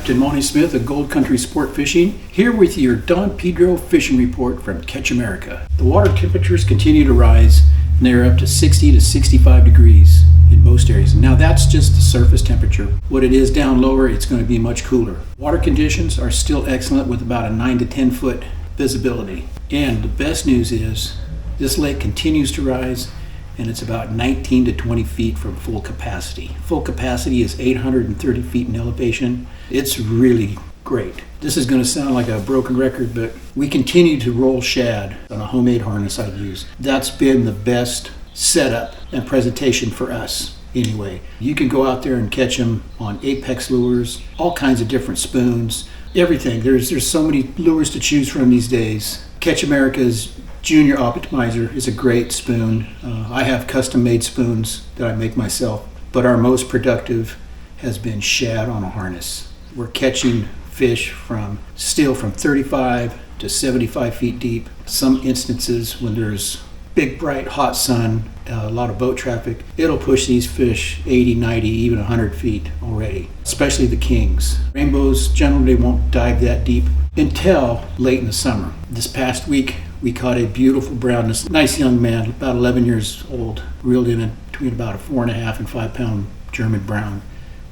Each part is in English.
Captain Monty Smith of Gold Country Sport Fishing, here with your Don Pedro fishing report from Catch America. The water temperatures continue to rise, and they're up to 60 to 65 degrees in most areas. Now that's just the surface temperature. What it is down lower, it's going to be much cooler. Water conditions are still excellent with about a 9 to 10 foot visibility. And the best news is this lake continues to rise, and it's about 19 to 20 feet from full capacity. Full capacity is 830 feet in elevation. It's really great. This is going to sound like a broken record, but we continue to roll shad on a homemade harness I've used. That's been the best setup and presentation for us anyway. You can go out there and catch them on Apex lures, all kinds of different spoons, everything. There's so many lures to choose from these days. Catch America's Junior Optimizer is a great spoon. I have custom made spoons that I make myself, but our most productive has been shad on a harness. We're catching fish from 35 to 75 feet deep. Some instances when there's big, bright, hot sun, a lot of boat traffic, it'll push these fish 80, 90, even 100 feet already, especially the kings. Rainbows generally won't dive that deep until late in the summer. This past week, we caught a beautiful brown, this nice young man, about 11 years old, reeled in between about a 4.5 and 5 pound German brown.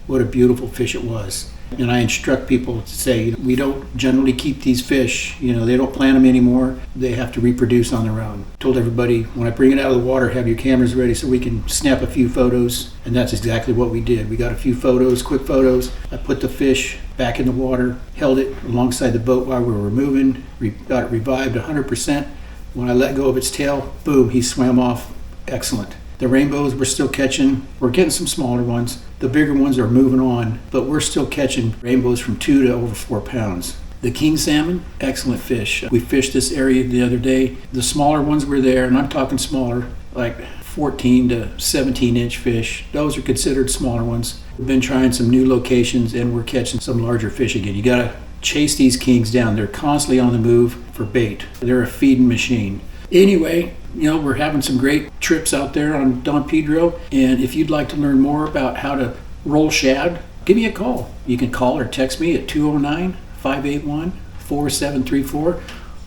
What a beautiful fish it was. And I instruct people to say, we don't generally keep these fish. They don't plant them anymore. They have to reproduce on their own. Told everybody, when I bring it out of the water, have your cameras ready so we can snap a few photos. And that's exactly what we did. We got a few photos, quick photos. I put the fish back in the water, held it alongside the boat while we were moving, got it revived 100%. When I let go of its tail, boom, he swam off. Excellent. The rainbows we're still catching. We're getting some smaller ones. The bigger ones are moving on, but we're still catching rainbows from 2 to over 4 pounds. The king salmon, excellent fish. We fished this area the other day. The smaller ones were there, and I'm talking smaller, like 14 to 17 inch fish. Those are considered smaller ones. We've been trying some new locations, and we're catching some larger fish again. You gotta chase these kings down. They're constantly on the move for bait. They're a feeding machine. Anyway, we're having some great trips out there on Don Pedro, and if you'd like to learn more about how to roll shad, give me a call. You can call or text me at 209-581-4734,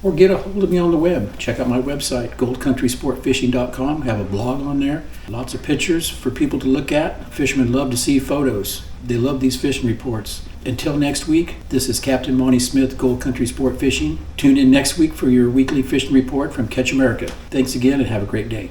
or get a hold of me on the web. Check out my website, goldcountrysportfishing.com. I have a blog on there. Lots of pictures for people to look at. Fishermen love to see photos. They love these fishing reports. Until next week, this is Captain Monty Smith, Gold Country Sport Fishing. Tune in next week for your weekly fishing report from Catch America. Thanks again and have a great day.